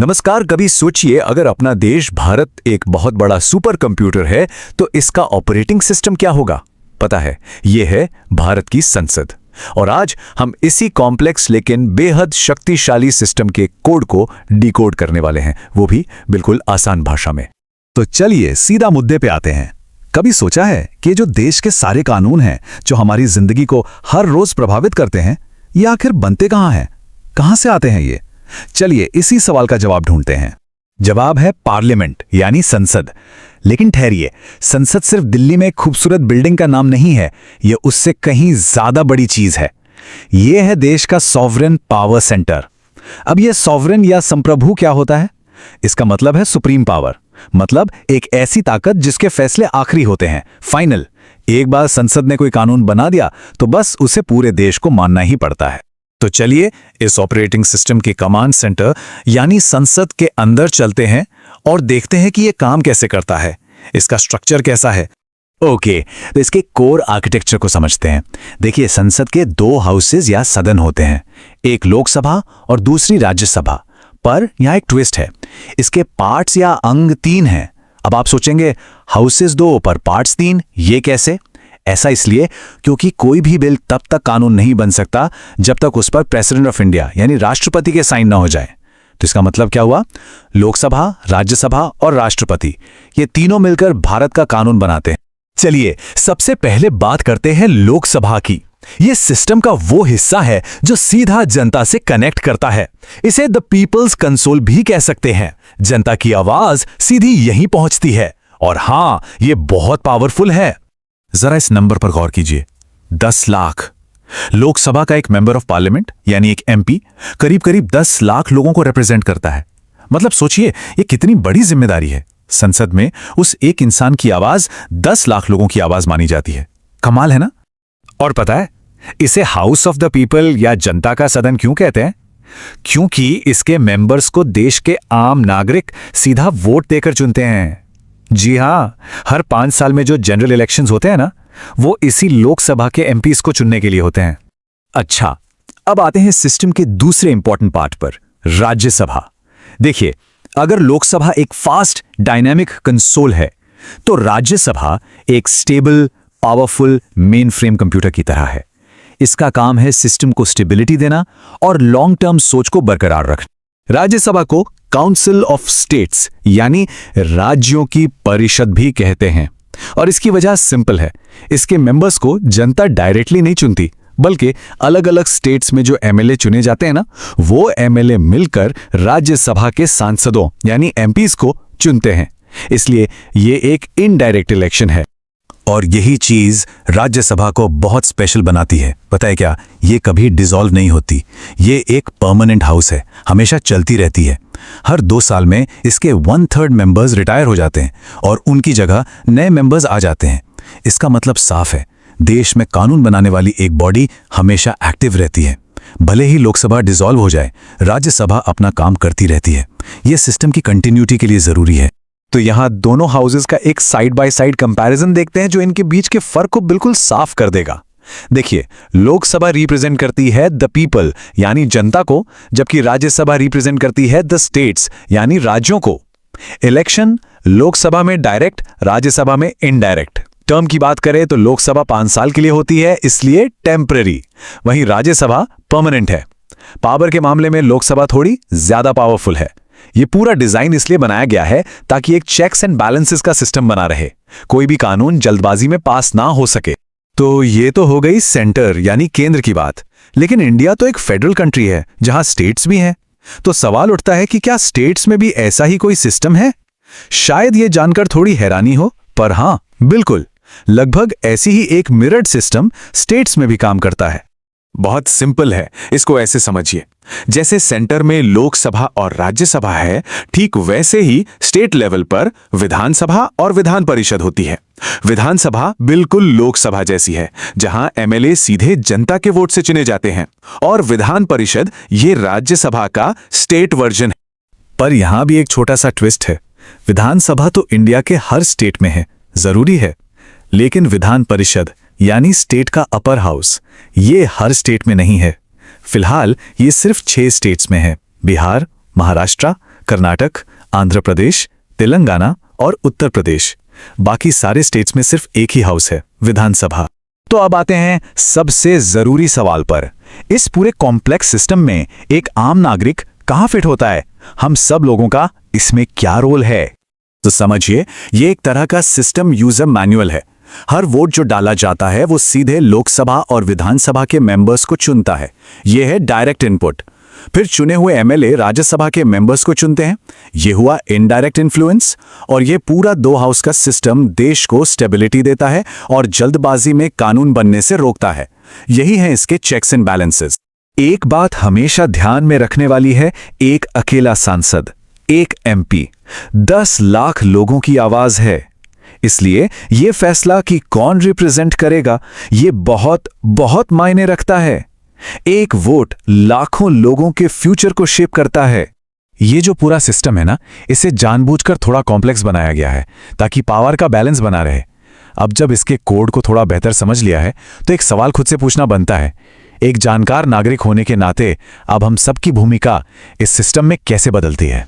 नमस्कार। कभी सोचिए, अगर अपना देश भारत एक बहुत बड़ा सुपर कंप्यूटर है तो इसका ऑपरेटिंग सिस्टम क्या होगा? पता है, यह है भारत की संसद। और आज हम इसी कॉम्प्लेक्स लेकिन बेहद शक्तिशाली सिस्टम के कोड को डिकोड करने वाले हैं, वो भी बिल्कुल आसान भाषा में। तो चलिए सीधा मुद्दे पे आते हैं। कभी सोचा है कि जो देश के सारे कानून हैं जो हमारी जिंदगी को हर रोज प्रभावित करते हैं, ये आखिर बनते कहाँ हैं? कहाँ से आते हैं ये? चलिए इसी सवाल का जवाब ढूंढते हैं। जवाब है पार्लियामेंट यानी संसद। लेकिन ठहरिए, संसद सिर्फ दिल्ली में एक खूबसूरत बिल्डिंग का नाम नहीं है, यह उससे कहीं ज्यादा बड़ी चीज है। यह है देश का सॉवरेन पावर सेंटर। अब यह सॉवरेन या संप्रभु क्या होता है? इसका मतलब है सुप्रीम पावर, मतलब एक ऐसी ताकत जिसके फैसले आखिरी होते हैं, फाइनल। एक बार संसद ने कोई कानून बना दिया तो बस उसे पूरे देश को मानना ही पड़ता है। तो चलिए इस ऑपरेटिंग सिस्टम के कमांड सेंटर यानी संसद के अंदर चलते हैं और देखते हैं कि यह काम कैसे करता है, इसका स्ट्रक्चर कैसा है। ओके, तो इसके कोर आर्किटेक्चर को समझते हैं। देखिए, संसद के दो हाउसेज या सदन होते हैं, एक लोकसभा और दूसरी राज्यसभा। पर यहां एक ट्विस्ट है, इसके पार्ट्स या अंग 3 हैं। अब आप सोचेंगे हाउसेज 2 पर पार्ट्स 3, ये कैसे? ऐसा इसलिए क्योंकि कोई भी बिल तब तक कानून नहीं बन सकता जब तक उस पर प्रेसिडेंट ऑफ इंडिया यानी राष्ट्रपति के साइन ना हो जाए। तो इसका मतलब क्या हुआ? लोकसभा, राज्यसभा और राष्ट्रपति, ये तीनों मिलकर भारत का कानून बनाते हैं। चलिए सबसे पहले बात करते हैं लोकसभा की। यह सिस्टम का वो हिस्सा है जो सीधा जनता से कनेक्ट करता है। इसे द पीपल्स कंसोल भी कह सकते हैं। जनता की आवाज सीधी यहीं पहुंचती है। और हां, यह बहुत पावरफुल है। जरा इस नंबर पर गौर कीजिए, 10 लाख। लोकसभा का एक मेंबर ऑफ पार्लियामेंट यानी एक एमपी करीब करीब 10 लाख लोगों को रिप्रेजेंट करता है। मतलब सोचिए ये कितनी बड़ी जिम्मेदारी है। संसद में उस एक इंसान की आवाज 10 लाख लोगों की आवाज मानी जाती है। कमाल है ना? और पता है इसे हाउस ऑफ द पीपल या जनता का सदन क्यों कहते हैं? क्योंकि इसके मेंबर्स को देश के आम नागरिक सीधा वोट देकर चुनते हैं। जी हां, हर 5 साल में जो जनरल इलेक्शंस होते हैं ना, वो इसी लोकसभा के एमपीज को चुनने के लिए होते हैं। अच्छा, अब आते हैं सिस्टम के दूसरे इंपॉर्टेंट पार्ट पर, राज्यसभा। देखिए, अगर लोकसभा एक फास्ट डायनामिक कंसोल है तो राज्यसभा एक stable powerful main frame computer की तरह है। इसका काम है सिस्टम को स्टेबिलिटी देना और लॉन्ग टर्म सोच को बरकरार रखना। राज्यसभा को काउंसिल ऑफ स्टेट्स यानी राज्यों की परिषद भी कहते हैं। और इसकी वजह सिंपल है, इसके मेंबर्स को जनता डायरेक्टली नहीं चुनती, बल्कि अलग अलग स्टेट्स में जो एमएलए चुने जाते हैं ना, वो एमएलए मिलकर राज्यसभा के सांसदों यानी एमपीज को चुनते हैं। इसलिए ये एक इनडायरेक्ट इलेक्शन है। और यही चीज राज्यसभा को बहुत स्पेशल बनाती है। पता है क्या? ये कभी डिसॉल्व नहीं होती। ये एक परमानेंट हाउस है, हमेशा चलती रहती है। हर 2 साल में इसके 1/3 मेंबर्स रिटायर हो जाते हैं और उनकी जगह नए मेंबर्स आ जाते हैं। इसका मतलब साफ है, देश में कानून बनाने वाली एक बॉडी हमेशा एक्टिव रहती है। भले ही लोकसभा डिसॉल्व हो जाए, राज्यसभा अपना काम करती रहती है। यह सिस्टम की कंटिन्यूटी के लिए जरूरी है। तो यहां दोनों हाउसेस का एक साइड बाय साइड कंपैरिजन देखते हैं जो इनके बीच के फर्क को बिल्कुल साफ कर देगा। देखिए, लोकसभा रिप्रेजेंट करती है द पीपल यानी जनता को, जबकि राज्यसभा रिप्रेजेंट करती है द स्टेट्स यानी राज्यों को। इलेक्शन लोकसभा में डायरेक्ट, राज्यसभा में इनडायरेक्ट। टर्म की बात करें तो लोकसभा 5 साल के लिए होती है, इसलिए टेम्पररी। वहीं राज्यसभा परमानेंट है। पावर के मामले में लोकसभा थोड़ी ज्यादा पावरफुल है। ये पूरा डिजाइन इसलिए बनाया गया है ताकि एक चेक्स एंड बैलेंसेस का सिस्टम बना रहे, कोई भी कानून जल्दबाजी में पास ना हो सके। तो ये तो हो गई सेंटर यानी केंद्र की बात। लेकिन इंडिया तो एक फेडरल कंट्री है जहां स्टेट्स भी हैं। तो सवाल उठता है कि क्या स्टेट्स में भी ऐसा ही कोई सिस्टम है? शायद ये जानकर थोड़ी हैरानी हो, पर हां, बिल्कुल लगभग ऐसी ही एक मिरर्ड सिस्टम स्टेट्स में भी काम करता है। बहुत सिंपल है, इसको ऐसे समझिए, जैसे सेंटर में लोकसभा और राज्यसभा है, ठीक वैसे ही स्टेट लेवल पर विधानसभा और विधान परिषद होती है। विधानसभा बिल्कुल लोकसभा जैसी है, जहां एमएलए सीधे जनता के वोट से चुने जाते हैं, और विधान परिषद ये राज्यसभा का स्टेट वर्जन है। पर यहां भी एक छोटा सा ट्विस्ट है। विधानसभा तो इंडिया के हर स्टेट में है, जरूरी है, लेकिन विधान परिषद यानी स्टेट का अपर हाउस, ये हर स्टेट में नहीं है। फिलहाल ये सिर्फ 6 स्टेट्स में है, बिहार, महाराष्ट्र, कर्नाटक, आंध्र प्रदेश, तेलंगाना और उत्तर प्रदेश। बाकी सारे स्टेट्स में सिर्फ एक ही हाउस है, विधानसभा। तो अब आते हैं सबसे जरूरी सवाल पर। इस पूरे कॉम्प्लेक्स सिस्टम में एक आम नागरिक कहां फिट होता है? हम सब लोगों का इसमें क्या रोल है? तो समझिए, ये एक तरह का सिस्टम यूजर मैनुअल है। हर वोट जो डाला जाता है वो सीधे लोकसभा और विधानसभा के मेंबर्स को चुनता है। ये है डायरेक्ट इनपुट। फिर चुने हुए एमएलए राज्यसभा के मेंबर्स को चुनते हैं। ये हुआ इनडायरेक्ट इन्फ्लुएंस। और ये पूरा दो हाउस का सिस्टम देश को स्टेबिलिटी देता है और जल्दबाजी में कानून बनने से रोकता है। यही है इसके चेक्स एंड बैलेंसेस। एक बात हमेशा ध्यान में रखने वाली है, एक अकेला सांसद, एक एमपी 10 लाख लोगों की आवाज है। इसलिए यह फैसला कि कौन रिप्रेजेंट करेगा, ये बहुत बहुत मायने रखता है। एक वोट लाखों लोगों के फ्यूचर को शेप करता है। ये जो पूरा सिस्टम है ना, इसे जानबूझकर थोड़ा कॉम्प्लेक्स बनाया गया है ताकि पावर का बैलेंस बना रहे। अब जब इसके कोड को थोड़ा बेहतर समझ लिया है तो एक सवाल खुद से पूछना बनता है, एक जानकार नागरिक होने के नाते अब हम सबकी भूमिका इस सिस्टम में कैसे बदलती है?